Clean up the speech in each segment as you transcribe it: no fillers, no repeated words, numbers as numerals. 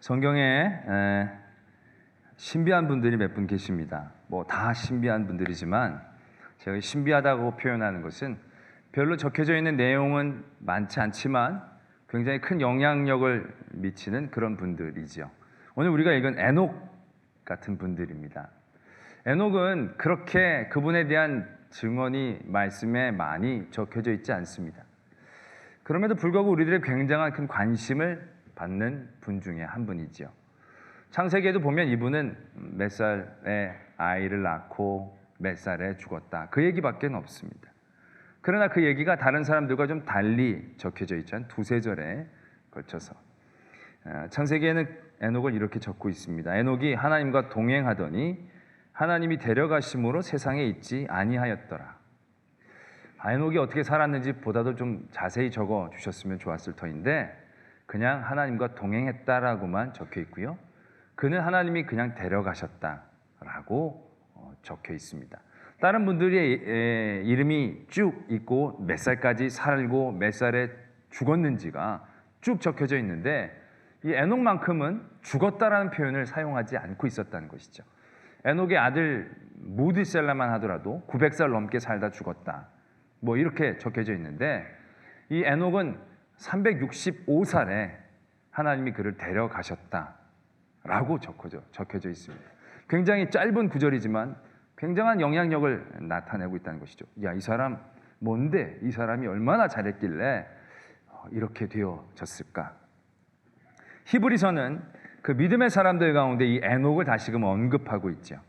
성경에 신비한 분들이 몇 분 계십니다. 뭐 다 신비한 분들이지만 제가 신비하다고 표현하는 것은 별로 적혀져 있는 내용은 많지 않지만 굉장히 큰 영향력을 미치는 그런 분들이죠. 오늘 우리가 읽은 에녹 같은 분들입니다. 에녹은 그렇게 그분에 대한 증언이 말씀에 많이 적혀져 있지 않습니다. 그럼에도 불구하고 우리들의 굉장한 큰 관심을 받는 분 중에 한 분이죠. 창세기에도 보면 이분은 몇 살에 아이를 낳고 몇 살에 죽었다, 그 얘기밖에 없습니다. 그러나 그 얘기가 다른 사람들과 좀 달리 적혀져 있죠. 한 두세 절에 걸쳐서. 창세기에는 에녹을 이렇게 적고 있습니다. 에녹이 하나님과 동행하더니 하나님이 데려가심으로 세상에 있지 아니하였더라. 에녹이 어떻게 살았는지 보다도 좀 자세히 적어 주셨으면 좋았을 터인데 그냥 하나님과 동행했다라고만 적혀 있고요. 그는 하나님이 그냥 데려가셨다라고 적혀 있습니다. 다른 분들의 이름이 쭉 있고 몇 살까지 살고 몇 살에 죽었는지가 쭉 적혀져 있는데 이 에녹만큼은 죽었다라는 표현을 사용하지 않고 있었다는 것이죠. 에녹의 아들 무드셀라만 하더라도 900살 넘게 살다 죽었다, 뭐 이렇게 적혀져 있는데 이 에녹은 365살에 하나님이 그를 데려가셨다라고 적혀져 있습니다. 굉장히 짧은 구절이지만 굉장한 영향력을 나타내고 있다는 것이죠. 야, 이 사람 뭔데? 이 사람이 얼마나 잘했길래 이렇게 되어졌을까? 히브리서는 그 믿음의 사람들 가운데 이 에녹을 다시금 언급하고 있죠.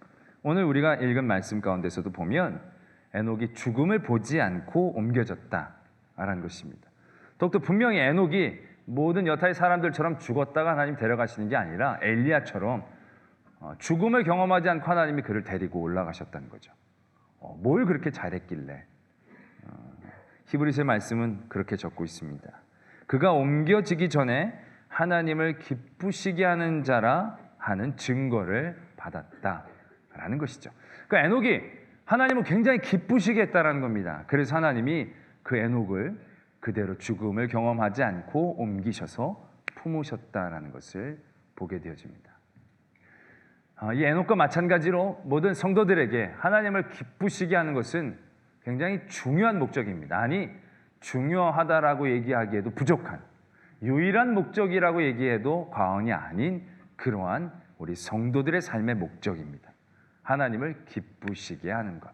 오늘 우리가 읽은 말씀 가운데서도 보면 에녹이 죽음을 보지 않고 옮겨졌다라는 것입니다. 더욱더 분명히 에녹이 모든 여타의 사람들처럼 죽었다가 하나님 데려가시는 게 아니라 엘리야처럼 죽음을 경험하지 않고 하나님이 그를 데리고 올라가셨다는 거죠. 뭘 그렇게 잘했길래? 히브리서의 말씀은 그렇게 적고 있습니다. 그가 옮겨지기 전에 하나님을 기쁘시게 하는 자라 하는 증거를 받았다라는 것이죠. 그러니까 에녹이 하나님을 굉장히 기쁘시게 했다라는 겁니다. 그래서 하나님이 그 에녹을 그대로 죽음을 경험하지 않고 옮기셔서 품으셨다라는 것을 보게 되어집니다. 이 에녹과 마찬가지로 모든 성도들에게 하나님을 기쁘시게 하는 것은 굉장히 중요한 목적입니다. 아니, 중요하다라고 얘기하기에도 부족한, 유일한 목적이라고 얘기해도 과언이 아닌 그러한 우리 성도들의 삶의 목적입니다. 하나님을 기쁘시게 하는 것.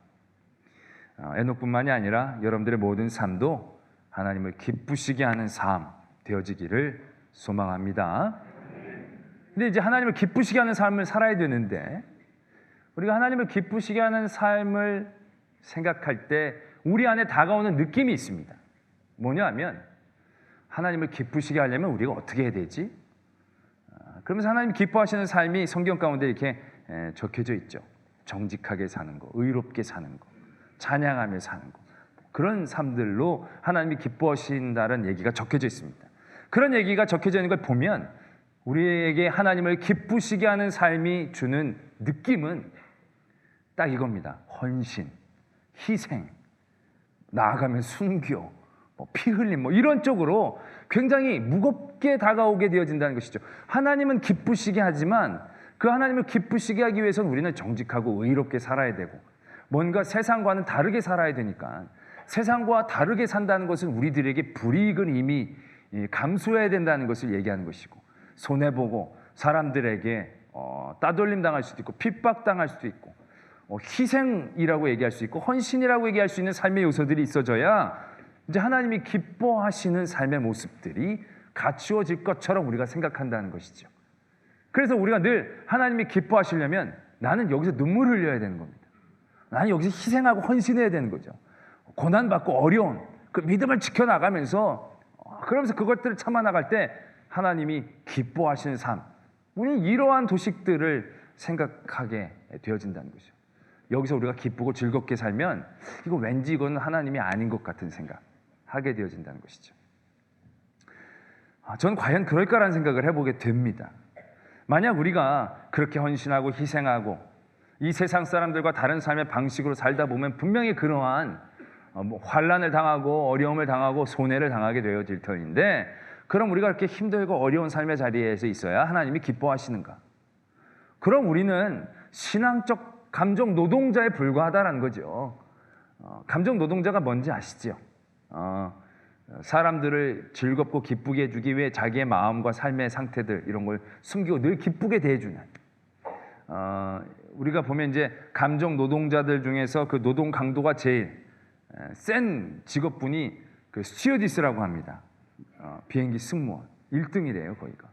에녹뿐만이 아니라 여러분들의 모든 삶도 하나님을 기쁘시게 하는 삶 되어지기를 소망합니다. 근데 이제 하나님을 기쁘시게 하는 삶을 살아야 되는데 우리가 하나님을 기쁘시게 하는 삶을 생각할 때 우리 안에 다가오는 느낌이 있습니다. 뭐냐 하면 하나님을 기쁘시게 하려면 우리가 어떻게 해야 되지? 그러면서 하나님 기뻐하시는 삶이 성경 가운데 이렇게 적혀져 있죠. 정직하게 사는 거, 의롭게 사는 거, 찬양하며 사는 거, 그런 삶들로 하나님이 기뻐하신다는 얘기가 적혀져 있습니다. 그런 얘기가 적혀져 있는 걸 보면 우리에게 하나님을 기쁘시게 하는 삶이 주는 느낌은 딱 이겁니다. 헌신, 희생, 나아가면 순교, 피 흘림, 이런 쪽으로 굉장히 무겁게 다가오게 되어진다는 것이죠. 하나님은 기쁘시게 하지만 그 하나님을 기쁘시게 하기 위해서는 우리는 정직하고 의롭게 살아야 되고 뭔가 세상과는 다르게 살아야 되니까 세상과 다르게 산다는 것은 우리들에게 불이익을 이미 감수해야 된다는 것을 얘기하는 것이고, 손해보고 사람들에게 따돌림 당할 수도 있고 핍박당할 수도 있고 희생이라고 얘기할 수 있고 헌신이라고 얘기할 수 있는 삶의 요소들이 있어져야 이제 하나님이 기뻐하시는 삶의 모습들이 갖추어질 것처럼 우리가 생각한다는 것이죠. 그래서 우리가 늘 하나님이 기뻐하시려면 나는 여기서 눈물을 흘려야 되는 겁니다. 나는 여기서 희생하고 헌신해야 되는 거죠. 고난받고 어려운 그 믿음을 지켜나가면서 그러면서 그것들을 참아나갈 때 하나님이 기뻐하시는 삶, 우리는 이러한 도식들을 생각하게 되어진다는 거죠. 여기서 우리가 기쁘고 즐겁게 살면 이거 왠지 이건 하나님이 아닌 것 같은 생각하게 되어진다는 것이죠. 저는 과연 그럴까라는 생각을 해보게 됩니다. 만약 우리가 그렇게 헌신하고 희생하고 이 세상 사람들과 다른 삶의 방식으로 살다 보면 분명히 그러한 환난을 당하고 어려움을 당하고 손해를 당하게 되어질 터인데 그럼 우리가 이렇게 힘들고 어려운 삶의 자리에서 있어야 하나님이 기뻐하시는가? 그럼 우리는 신앙적 감정 노동자에 불과하다는 거죠. 감정 노동자가 뭔지 아시죠? 사람들을 즐겁고 기쁘게 해주기 위해 자기의 마음과 삶의 상태들 이런 걸 숨기고 늘 기쁘게 대해주는, 우리가 보면 이제 감정 노동자들 중에서 그 노동 강도가 제일 센 직업군이 그 스튜어디스라고 합니다. 비행기 승무원 1등이래요 거기가.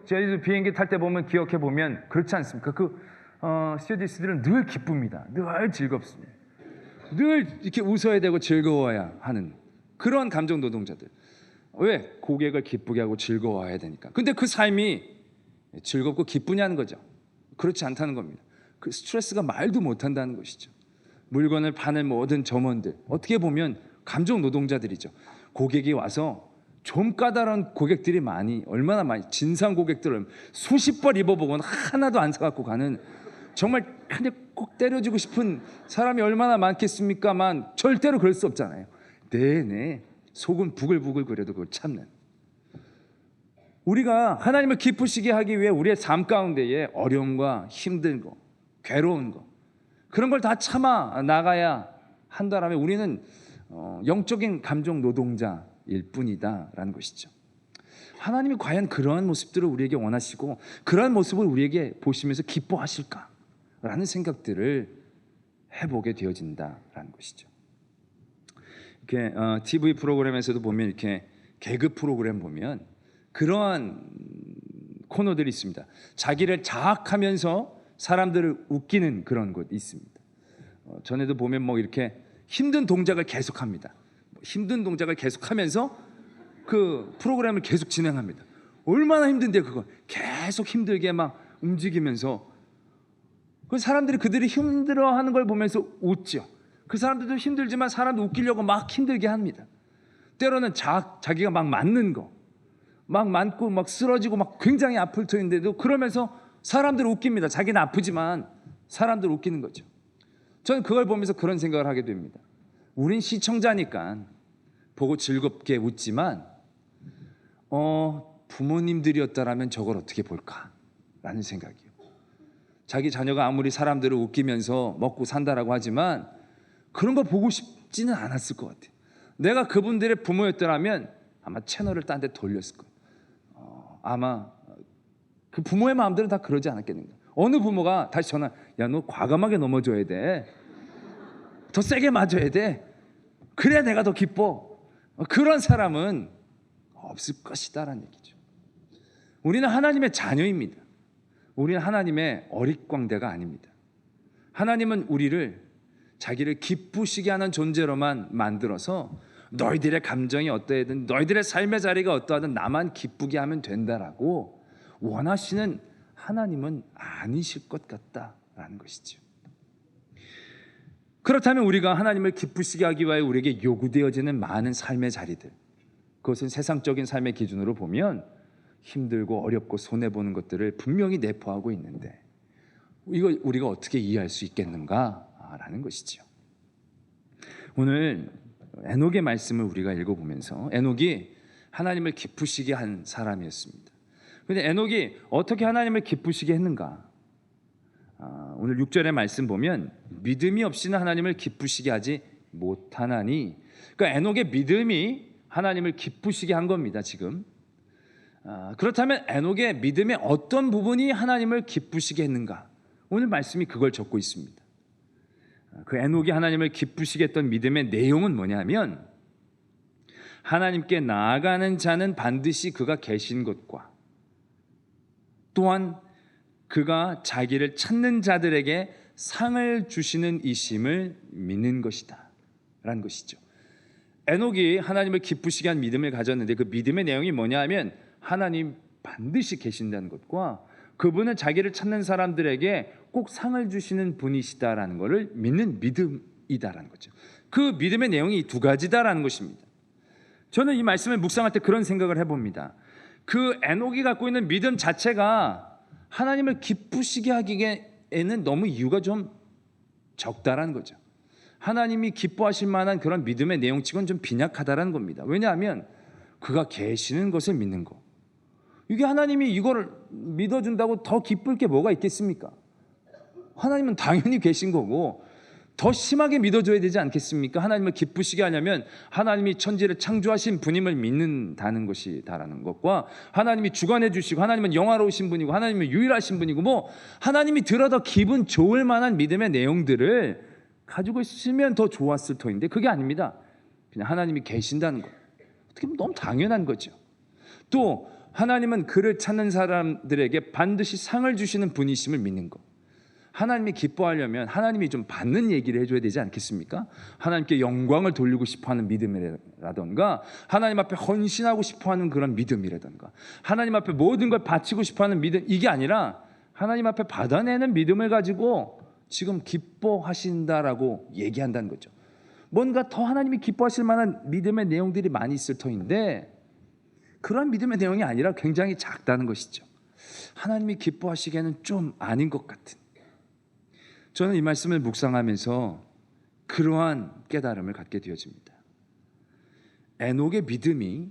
저희도 비행기 탈 때 보면 기억해 보면 그렇지 않습니까? 스튜어디스들은 늘 기쁩니다. 늘 즐겁습니다. 늘 이렇게 웃어야 되고 즐거워야 하는 그런 감정 노동자들. 왜? 고객을 기쁘게 하고 즐거워해야 되니까. 근데 그 삶이 즐겁고 기쁘냐는 거죠. 그렇지 않다는 겁니다. 그 스트레스가 말도 못한다는 것이죠. 물건을 파는 모든 점원들 어떻게 보면 감정 노동자들이죠. 고객이 와서 좀 까다로운 고객들이 얼마나 많이 진상 고객들을 수십 번 입어보고 하나도 안 사갖고 가는 정말 한 대 꼭 때려주고 싶은 사람이 얼마나 많겠습니까만 절대로 그럴 수 없잖아요. 내내 속은 부글부글 끓여도 그걸 참는, 우리가 하나님을 기쁘시게 하기 위해 우리의 삶 가운데에 어려움과 힘든 거, 괴로운 거 그런 걸 다 참아 나가야 한다라면 우리는 영적인 감정 노동자일 뿐이다라는 것이죠. 하나님이 과연 그러한 모습들을 우리에게 원하시고 그러한 모습을 우리에게 보시면서 기뻐하실까라는 생각들을 해보게 되어진다라는 것이죠. 이렇게 TV 프로그램에서도 보면 이렇게 개그 프로그램 보면 그러한 코너들이 있습니다. 자기를 자학하면서 사람들을 웃기는 그런 곳 있습니다. 전에도 보면 뭐 이렇게 힘든 동작을 계속합니다. 힘든 동작을 계속하면서 그 프로그램을 계속 진행합니다. 얼마나 힘든데 그거 계속 힘들게 막 움직이면서 그 사람들이 그들이 힘들어하는 걸 보면서 웃죠. 그 사람들도 힘들지만 사람들 웃기려고 막 힘들게 합니다. 때로는 자기가 막 맞는 거, 막 맞고 막 쓰러지고 막 굉장히 아플 터인데도 그러면서 사람들을 웃깁니다. 자기는 아프지만 사람들을 웃기는 거죠. 저는 그걸 보면서 그런 생각을 하게 됩니다. 우린 시청자니까 보고 즐겁게 웃지만 부모님들이었다라면 저걸 어떻게 볼까라는 생각이요. 자기 자녀가 아무리 사람들을 웃기면서 먹고 산다라고 하지만 그런 거 보고 싶지는 않았을 것 같아요. 내가 그분들의 부모였더라면 아마 채널을 딴 데 돌렸을 거예요. 아마 그 부모의 마음들은 다 그러지 않았겠는가. 어느 부모가 다시 전화, 야 너 과감하게 넘어져야 돼, 더 세게 맞아야 돼, 그래야 내가 더 기뻐, 그런 사람은 없을 것이다라는 얘기죠. 우리는 하나님의 자녀입니다. 우리는 하나님의 어릿광대가 아닙니다. 하나님은 우리를 자기를 기쁘시게 하는 존재로만 만들어서 너희들의 감정이 어떠하든 너희들의 삶의 자리가 어떠하든 나만 기쁘게 하면 된다라고 원하시는 하나님은 아니실 것 같다라는 것이죠. 그렇다면 우리가 하나님을 기쁘시게 하기 위해 우리에게 요구되어지는 많은 삶의 자리들, 그것은 세상적인 삶의 기준으로 보면 힘들고 어렵고 손해보는 것들을 분명히 내포하고 있는데 이걸 우리가 어떻게 이해할 수 있겠는가라는 것이죠. 오늘 에녹의 말씀을 우리가 읽어보면서 에녹이 하나님을 기쁘시게 한 사람이었습니다. 그런데 에녹이 어떻게 하나님을 기쁘시게 했는가? 오늘 6절의 말씀 보면 믿음이 없이는 하나님을 기쁘시게 하지 못하나니, 그러니까 에녹의 믿음이 하나님을 기쁘시게 한 겁니다. 지금 그렇다면 에녹의 믿음의 어떤 부분이 하나님을 기쁘시게 했는가? 오늘 말씀이 그걸 적고 있습니다. 그 에녹이 하나님을 기쁘시게 했던 믿음의 내용은 뭐냐면 하나님께 나아가는 자는 반드시 그가 계신 것과 또한 그가 자기를 찾는 자들에게 상을 주시는 이심을 믿는 것이다 라는 것이죠. 에녹이 하나님을 기쁘시게 한 믿음을 가졌는데 그 믿음의 내용이 뭐냐면 하나님 반드시 계신다는 것과 그분은 자기를 찾는 사람들에게 꼭 상을 주시는 분이시다라는 것을 믿는 믿음이다라는 거죠. 그 믿음의 내용이 두 가지다라는 것입니다. 저는 이 말씀을 묵상할 때 그런 생각을 해봅니다. 그 에녹이 갖고 있는 믿음 자체가 하나님을 기쁘시게 하기에는 너무 이유가 좀 적다라는 거죠. 하나님이 기뻐하실 만한 그런 믿음의 내용치고는 좀 빈약하다라는 겁니다. 왜냐하면 그가 계시는 것을 믿는 것. 이게 하나님이 이걸 믿어준다고 더 기쁠 게 뭐가 있겠습니까? 하나님은 당연히 계신 거고 더 심하게 믿어줘야 되지 않겠습니까? 하나님을 기쁘시게 하려면 하나님이 천지를 창조하신 분임을 믿는다는 것이다라는 것과, 하나님이 주관해 주시고 하나님은 영화로우신 분이고 하나님은 유일하신 분이고, 뭐 하나님이 들어도 기분 좋을 만한 믿음의 내용들을 가지고 있으면 더 좋았을 터인데 그게 아닙니다. 그냥 하나님이 계신다는 것, 어떻게 보면 너무 당연한 거죠. 또 하나님은 그를 찾는 사람들에게 반드시 상을 주시는 분이심을 믿는 것. 하나님이 기뻐하려면 하나님이 좀 받는 얘기를 해줘야 되지 않겠습니까? 하나님께 영광을 돌리고 싶어하는 믿음이라던가, 하나님 앞에 헌신하고 싶어하는 그런 믿음이라던가, 하나님 앞에 모든 걸 바치고 싶어하는 믿음, 이게 아니라 하나님 앞에 받아내는 믿음을 가지고 지금 기뻐하신다라고 얘기한다는 거죠. 뭔가 더 하나님이 기뻐하실 만한 믿음의 내용들이 많이 있을 터인데 그런 믿음의 내용이 아니라 굉장히 작다는 것이죠. 하나님이 기뻐하시기에는 좀 아닌 것 같은, 저는 이 말씀을 묵상하면서 그러한 깨달음을 갖게 되어집니다. 에녹의 믿음이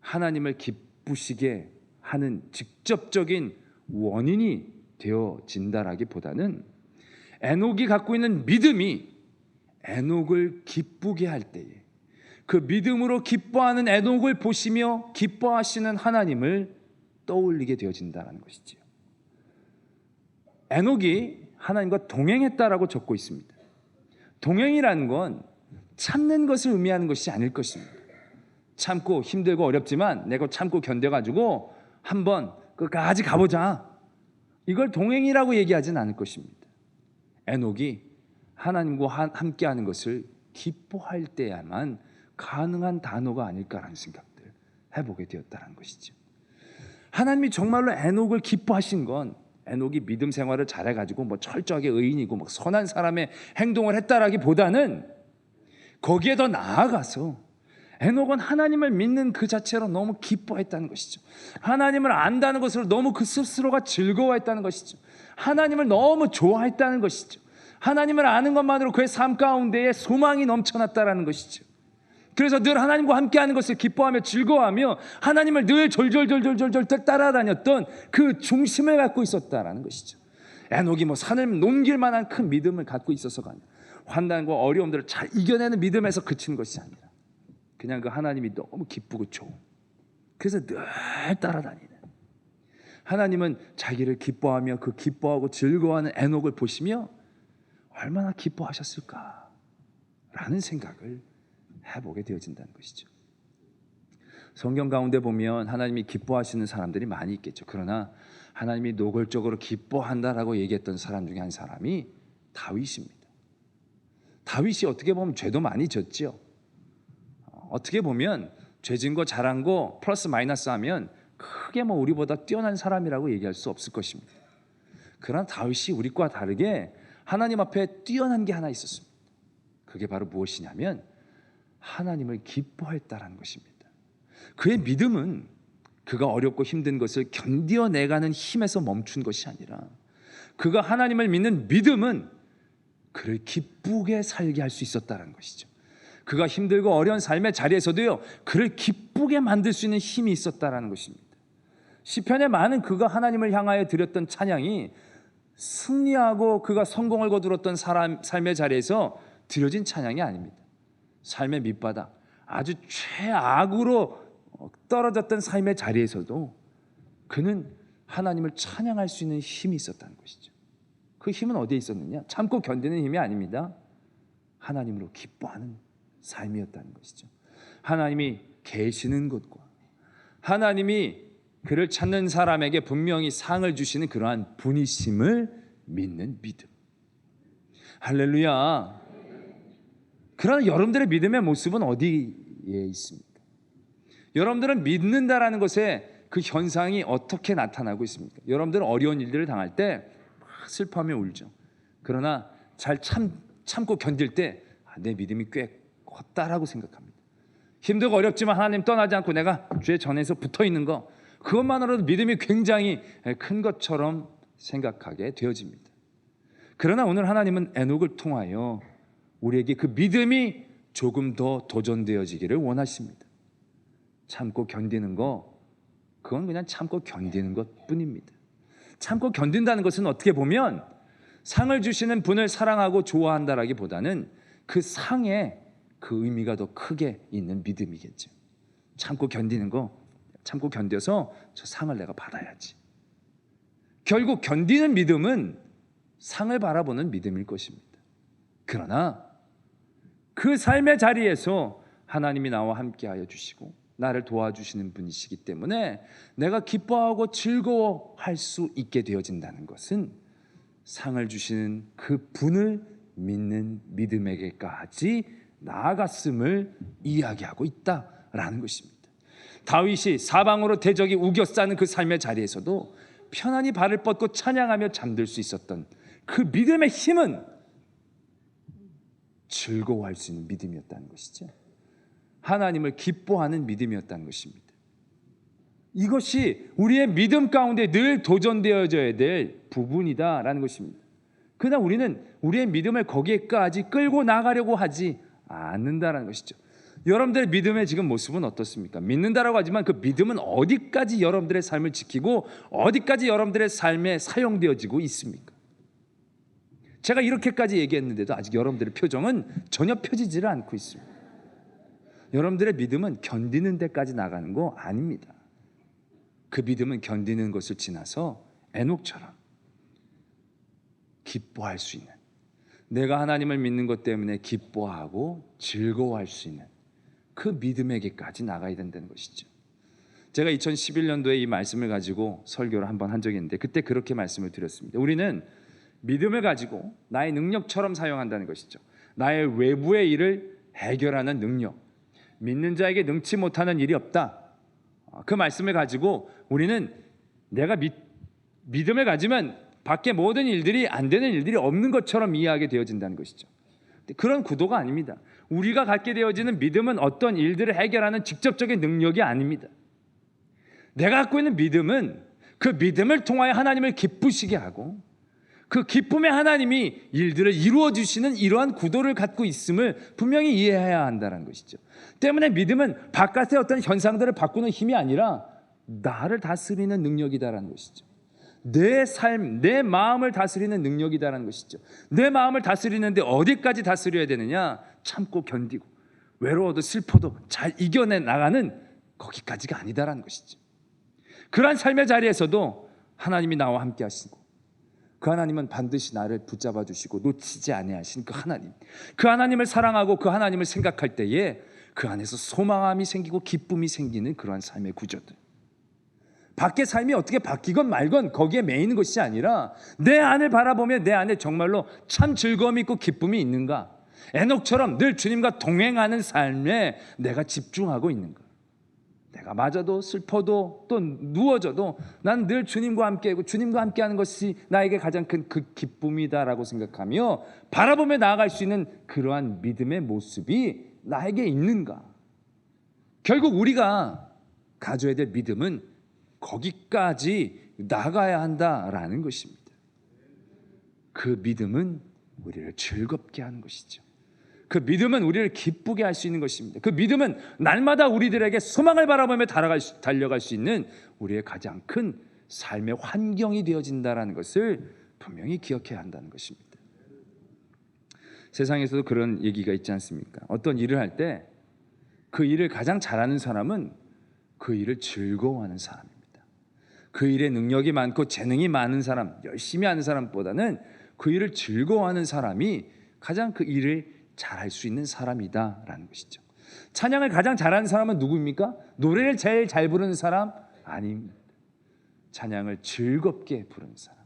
하나님을 기쁘시게 하는 직접적인 원인이 되어진다라기보다는 에녹이 갖고 있는 믿음이 에녹을 기쁘게 할 때에 그 믿음으로 기뻐하는 에녹을 보시며 기뻐하시는 하나님을 떠올리게 되어진다는 것이지요. 에녹이 하나님과 동행했다라고 적고 있습니다. 동행이라는 건 참는 것을 의미하는 것이 아닐 것입니다. 참고 힘들고 어렵지만 내가 참고 견뎌가지고 한번 끝까지 가보자, 이걸 동행이라고 얘기하진 않을 것입니다. 에녹이 하나님과 함께하는 것을 기뻐할 때야만 가능한 단어가 아닐까라는 생각들을 해보게 되었다는 것이죠. 하나님이 정말로 에녹을 기뻐하신 건 에녹이 믿음 생활을 잘해가지고 뭐 철저하게 의인이고 뭐 선한 사람의 행동을 했다라기보다는 거기에 더 나아가서 에녹은 하나님을 믿는 그 자체로 너무 기뻐했다는 것이죠. 하나님을 안다는 것으로 너무 그 스스로가 즐거워했다는 것이죠. 하나님을 너무 좋아했다는 것이죠. 하나님을 아는 것만으로 그의 삶 가운데에 소망이 넘쳐났다는 것이죠. 그래서 늘 하나님과 함께하는 것을 기뻐하며 즐거워하며 하나님을 늘 졸졸졸졸졸 따라다녔던 그 중심을 갖고 있었다는 것이죠. 에녹이 뭐 산을 넘길 만한 큰 믿음을 갖고 있어서가 아니라 환난과 어려움들을 잘 이겨내는 믿음에서 그친 것이 아니라 그냥 그 하나님이 너무 기쁘고 좋은, 그래서 늘 따라다니는 하나님은 자기를 기뻐하며 그 기뻐하고 즐거워하는 에녹을 보시며 얼마나 기뻐하셨을까 라는 생각을 해보게 되어진다는 것이죠. 성경 가운데 보면 하나님이 기뻐하시는 사람들이 많이 있겠죠. 그러나 하나님이 노골적으로 기뻐한다라고 얘기했던 사람 중에 한 사람이 다윗입니다. 다윗이 어떻게 보면 죄도 많이 졌죠. 어떻게 보면 죄진 거 잘한 거 플러스 마이너스 하면 크게 뭐 우리보다 뛰어난 사람이라고 얘기할 수 없을 것입니다. 그러나 다윗이 우리과 다르게 하나님 앞에 뛰어난 게 하나 있었습니다. 그게 바로 무엇이냐면 하나님을 기뻐했다라는 것입니다. 그의 믿음은 그가 어렵고 힘든 것을 견뎌내가는 힘에서 멈춘 것이 아니라 그가 하나님을 믿는 믿음은 그를 기쁘게 살게 할 수 있었다는 것이죠. 그가 힘들고 어려운 삶의 자리에서도요, 그를 기쁘게 만들 수 있는 힘이 있었다는 것입니다. 시편에 많은 그가 하나님을 향하여 드렸던 찬양이 승리하고 그가 성공을 거두었던 삶의 자리에서 드려진 찬양이 아닙니다. 삶의 밑바닥, 아주 최악으로 떨어졌던 삶의 자리에서도 그는 하나님을 찬양할 수 있는 힘이 있었다는 것이죠. 그 힘은 어디에 있었느냐? 참고 견디는 힘이 아닙니다. 하나님으로 기뻐하는 삶이었다는 것이죠. 하나님이 계시는 것과 하나님이 그를 찾는 사람에게 분명히 상을 주시는 그러한 분이심을 믿는 믿음. 할렐루야. 그러나 여러분들의 믿음의 모습은 어디에 있습니까? 여러분들은 믿는다라는 것에 그 현상이 어떻게 나타나고 있습니까? 여러분들은 어려운 일들을 당할 때 슬퍼하며 울죠. 그러나 잘 참고 견딜 때 내 믿음이 꽤 컸다라고 생각합니다. 힘들고 어렵지만 하나님 떠나지 않고 내가 주의 전에서 붙어있는 거, 그것만으로도 믿음이 굉장히 큰 것처럼 생각하게 되어집니다. 그러나 오늘 하나님은 에녹을 통하여 우리에게 그 믿음이 조금 더 도전되어지기를 원하십니다. 참고 견디는 거, 그건 그냥 참고 견디는 것뿐입니다. 참고 견딘다는 것은 어떻게 보면 상을 주시는 분을 사랑하고 좋아한다라기보다는 그 상에 그 의미가 더 크게 있는 믿음이겠죠. 참고 견디는 거, 참고 견뎌서 저 상을 내가 받아야지. 결국 견디는 믿음은 상을 바라보는 믿음일 것입니다. 그러나 그 삶의 자리에서 하나님이 나와 함께하여 주시고 나를 도와주시는 분이시기 때문에 내가 기뻐하고 즐거워할 수 있게 되어진다는 것은 상을 주시는 그 분을 믿는 믿음에게까지 나아갔음을 이야기하고 있다라는 것입니다. 다윗이 사방으로 대적이 우겨싸는 그 삶의 자리에서도 편안히 발을 뻗고 찬양하며 잠들 수 있었던 그 믿음의 힘은 즐거워할 수 있는 믿음이었다는 것이죠. 하나님을 기뻐하는 믿음이었다는 것입니다. 이것이 우리의 믿음 가운데 늘 도전되어져야 될 부분이다라는 것입니다. 그러나 우리는 우리의 믿음을 거기에까지 끌고 나가려고 하지 않는다라는 것이죠. 여러분들의 믿음의 지금 모습은 어떻습니까? 믿는다라고 하지만 그 믿음은 어디까지 여러분들의 삶을 지키고 어디까지 여러분들의 삶에 사용되어지고 있습니까? 제가 이렇게까지 얘기했는데도 아직 여러분들의 표정은 전혀 펴지지를 않고 있습니다. 여러분들의 믿음은 견디는 데까지 나가는 거 아닙니다. 그 믿음은 견디는 것을 지나서 에녹처럼 기뻐할 수 있는, 내가 하나님을 믿는 것 때문에 기뻐하고 즐거워할 수 있는 그 믿음에게까지 나가야 된다는 것이죠. 제가 2011년도에 이 말씀을 가지고 설교를 한번 한 적이 있는데 그때 그렇게 말씀을 드렸습니다. 우리는 믿음을 가지고 나의 능력처럼 사용한다는 것이죠. 나의 외부의 일을 해결하는 능력, 믿는 자에게 능치 못하는 일이 없다. 그 말씀을 가지고 우리는 내가 믿음을 가지면 밖에 모든 일들이 안 되는 일들이 없는 것처럼 이해하게 되어진다는 것이죠. 그런 구도가 아닙니다. 우리가 갖게 되어지는 믿음은 어떤 일들을 해결하는 직접적인 능력이 아닙니다. 내가 갖고 있는 믿음은 그 믿음을 통하여 하나님을 기쁘시게 하고 그 기쁨의 하나님이 일들을 이루어 주시는 이러한 구도를 갖고 있음을 분명히 이해해야 한다는 것이죠. 때문에 믿음은 바깥의 어떤 현상들을 바꾸는 힘이 아니라 나를 다스리는 능력이다라는 것이죠. 내 삶, 내 마음을 다스리는 능력이다라는 것이죠. 내 마음을 다스리는데 어디까지 다스려야 되느냐? 참고 견디고 외로워도 슬퍼도 잘 이겨내 나가는 거기까지가 아니다라는 것이죠. 그러한 삶의 자리에서도 하나님이 나와 함께 하시고 그 하나님은 반드시 나를 붙잡아 주시고 놓치지 아니하신 그 하나님, 그 하나님을 사랑하고 그 하나님을 생각할 때에 그 안에서 소망함이 생기고 기쁨이 생기는 그러한 삶의 구조들. 밖의 삶이 어떻게 바뀌건 말건 거기에 매이는 것이 아니라 내 안을 바라보며 내 안에 정말로 참 즐거움이 있고 기쁨이 있는가, 에녹처럼 늘 주님과 동행하는 삶에 내가 집중하고 있는가, 내가 맞아도 슬퍼도 또 누워져도 난 늘 주님과 함께하고 주님과 함께하는 것이 나에게 가장 큰 그 기쁨이다라고 생각하며 바라보며 나아갈 수 있는 그러한 믿음의 모습이 나에게 있는가. 결국 우리가 가져야 될 믿음은 거기까지 나가야 한다라는 것입니다. 그 믿음은 우리를 즐겁게 하는 것이죠. 그 믿음은 우리를 기쁘게 할 수 있는 것입니다. 그 믿음은 날마다 우리들에게 소망을 바라보며 달려갈 수 있는 우리의 가장 큰 삶의 환경이 되어진다는 것을 분명히 기억해야 한다는 것입니다. 세상에서도 그런 얘기가 있지 않습니까? 어떤 일을 할 때 그 일을 가장 잘하는 사람은 그 일을 즐거워하는 사람입니다. 그 일에 능력이 많고 재능이 많은 사람, 열심히 하는 사람보다는 그 일을 즐거워하는 사람이 가장 그 일을 잘할 수 있는 사람이다라는 것이죠. 찬양을 가장 잘하는 사람은 누구입니까? 노래를 제일 잘 부르는 사람? 아닙니다. 찬양을 즐겁게 부르는 사람,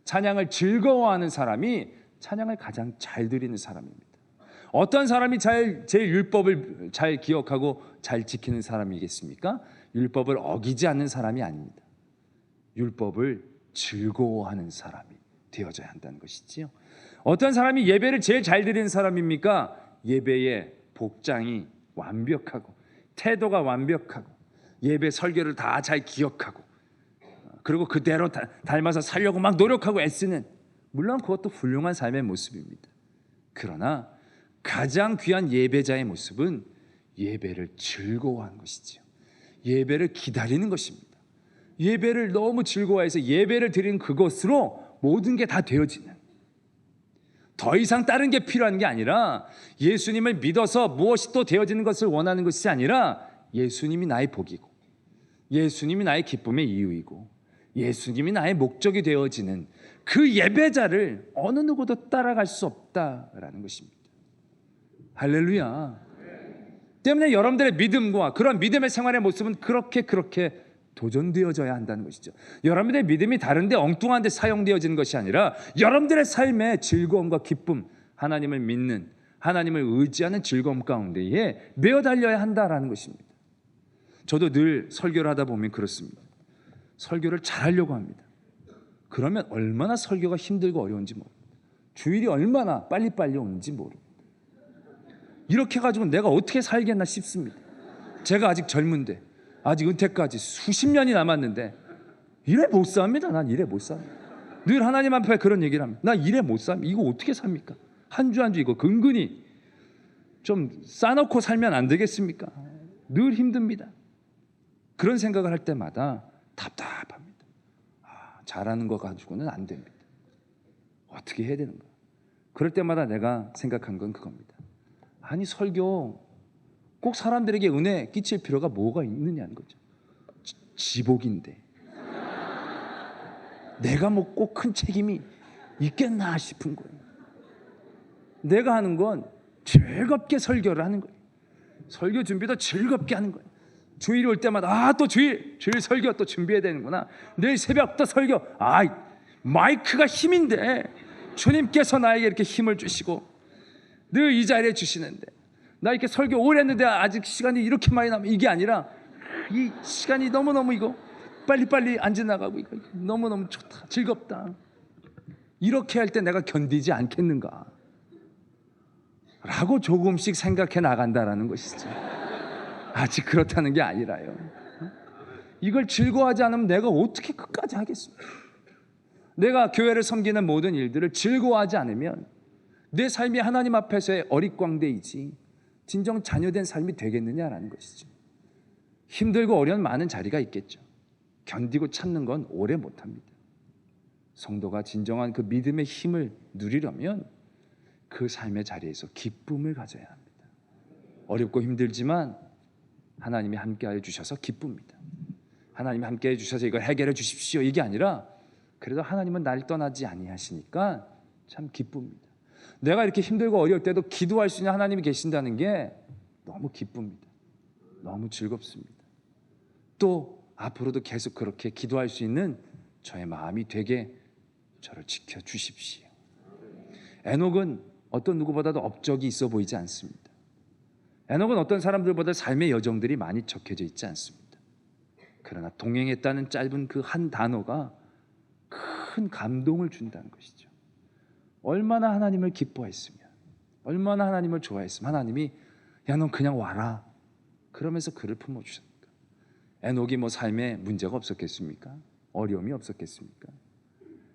찬양을 즐거워하는 사람이 찬양을 가장 잘 드리는 사람입니다. 어떤 사람이 제일 율법을 잘 기억하고 잘 지키는 사람이겠습니까? 율법을 어기지 않는 사람이 아닙니다. 율법을 즐거워하는 사람이 되어져야 한다는 것이지요. 어떤 사람이 예배를 제일 잘 드리는 사람입니까? 예배의 복장이 완벽하고 태도가 완벽하고 예배 설교를 다 잘 기억하고 그리고 그대로 닮아서 살려고 막 노력하고 애쓰는, 물론 그것도 훌륭한 삶의 모습입니다. 그러나 가장 귀한 예배자의 모습은 예배를 즐거워하는 것이지요. 예배를 기다리는 것입니다. 예배를 너무 즐거워해서 예배를 드리는 그것으로 모든 게 다 되어지는, 더 이상 다른 게 필요한 게 아니라 예수님을 믿어서 무엇이 또 되어지는 것을 원하는 것이 아니라 예수님이 나의 복이고 예수님이 나의 기쁨의 이유이고 예수님이 나의 목적이 되어지는 그 예배자를 어느 누구도 따라갈 수 없다라는 것입니다. 할렐루야. 때문에 여러분들의 믿음과 그런 믿음의 생활의 모습은 그렇게 도전되어져야 한다는 것이죠. 여러분들의 믿음이 다른데 엉뚱한 데 사용되어지는 것이 아니라 여러분들의 삶의 즐거움과 기쁨, 하나님을 믿는, 하나님을 의지하는 즐거움 가운데에 매어 달려야 한다라는 것입니다. 저도 늘 설교를 하다 보면 그렇습니다. 설교를 잘하려고 합니다. 그러면 얼마나 설교가 힘들고 어려운지 모릅니다. 주일이 얼마나 빨리빨리 오는지 모릅니다. 이렇게 해가지고 내가 어떻게 살겠나 싶습니다. 제가 아직 젊은데, 아직 은퇴까지 수십 년이 남았는데 이래 못 삽니다. 난 이래 못 삽니다. 늘 하나님 앞에 그런 얘기를 합니다. 나 이래 못 삽니다. 이거 어떻게 삽니까? 한 주 한 주 이거 근근히 좀 싸놓고 살면 안 되겠습니까? 늘 힘듭니다. 그런 생각을 할 때마다 답답합니다. 잘하는 거 가지고는 안 됩니다. 어떻게 해야 되는가? 그럴 때마다 내가 생각한 건 그겁니다. 아니, 설교 꼭 사람들에게 은혜 끼칠 필요가 뭐가 있느냐는 거죠. 지복인데 내가 뭐 꼭 큰 책임이 있겠나 싶은 거예요. 내가 하는 건 즐겁게 설교를 하는 거예요. 설교 준비도 즐겁게 하는 거예요. 주일이 올 때마다 또 주일 설교 또 준비해야 되는구나. 내일 새벽 또 설교. 마이크가 힘인데 주님께서 나에게 이렇게 힘을 주시고 늘 이 자리에 주시는데 나 이렇게 설교 오래 했는데 아직 시간이 이렇게 많이 남아. 이게 아니라 이 시간이 너무너무 이거 빨리빨리 안 지나가고 이거 너무너무 좋다, 즐겁다. 이렇게 할 때 내가 견디지 않겠는가 라고 조금씩 생각해 나간다라는 것이죠. 아직 그렇다는 게 아니라요. 이걸 즐거워하지 않으면 내가 어떻게 끝까지 하겠습니까? 내가 교회를 섬기는 모든 일들을 즐거워하지 않으면 내 삶이 하나님 앞에서의 어릿광대이지 진정 자녀된 삶이 되겠느냐라는 것이죠. 힘들고 어려운 많은 자리가 있겠죠. 견디고 참는 건 오래 못합니다. 성도가 진정한 그 믿음의 힘을 누리려면 그 삶의 자리에서 기쁨을 가져야 합니다. 어렵고 힘들지만 하나님이 함께하여 주셔서 기쁩니다. 하나님이 함께해 주셔서 이걸 해결해 주십시오 이게 아니라 그래도 하나님은 날 떠나지 아니하시니까 참 기쁩니다. 내가 이렇게 힘들고 어려울 때도 기도할 수 있는 하나님이 계신다는 게 너무 기쁩니다. 너무 즐겁습니다. 또 앞으로도 계속 그렇게 기도할 수 있는 저의 마음이 되게 저를 지켜주십시오. 에녹은 어떤 누구보다도 업적이 있어 보이지 않습니다. 에녹은 어떤 사람들보다 삶의 여정들이 많이 적혀져 있지 않습니다. 그러나 동행했다는 짧은 그 한 단어가 큰 감동을 준다는 것이죠. 얼마나 하나님을 기뻐했으면, 얼마나 하나님을 좋아했으면 하나님이 야, 넌 그냥 와라 그러면서 그를 품어주셨습니까? 에녹이 뭐 삶에 문제가 없었겠습니까? 어려움이 없었겠습니까?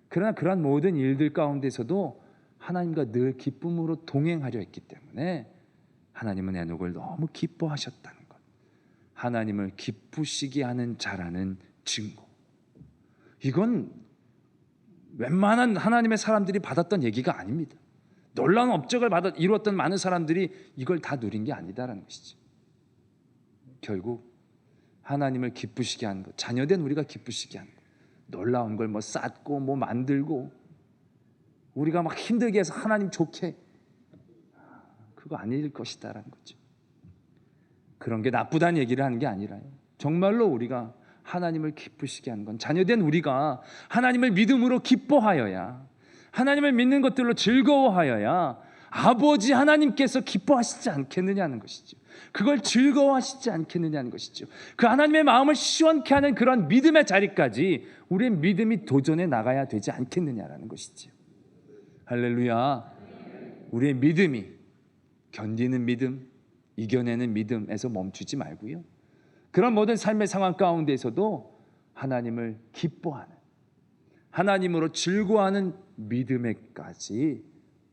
그러나 그러한 모든 일들 가운데서도 하나님과 늘 기쁨으로 동행하려 했기 때문에 하나님은 에녹을 너무 기뻐하셨다는 것, 하나님을 기쁘시게 하는 자라는 증거. 이건 웬만한 하나님의 사람들이 받았던 얘기가 아닙니다. 놀라운 업적을 이루었던 많은 사람들이 이걸 다 누린 게 아니다라는 것이죠. 결국 하나님을 기쁘시게 하는 것, 자녀된 우리가 기쁘시게 하는 것, 놀라운 걸 뭐 쌓고 뭐 만들고 우리가 막 힘들게 해서 하나님 좋게, 그거 아닐 것이다라는 거죠. 그런 게 나쁘다는 얘기를 하는 게 아니라요. 정말로 우리가 하나님을 기쁘시게 하는 건 자녀된 우리가 하나님을 믿음으로 기뻐하여야, 하나님을 믿는 것들로 즐거워하여야 아버지 하나님께서 기뻐하시지 않겠느냐는 것이죠. 그걸 즐거워하시지 않겠느냐는 것이죠. 그 하나님의 마음을 시원케 하는 그런 믿음의 자리까지 우리의 믿음이 도전해 나가야 되지 않겠느냐라는 것이죠. 할렐루야. 우리의 믿음이 견디는 믿음, 이겨내는 믿음에서 멈추지 말고요, 그런 모든 삶의 상황 가운데에서도 하나님을 기뻐하는, 하나님으로 즐거워하는 믿음에까지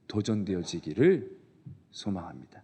도전되어지기를 소망합니다.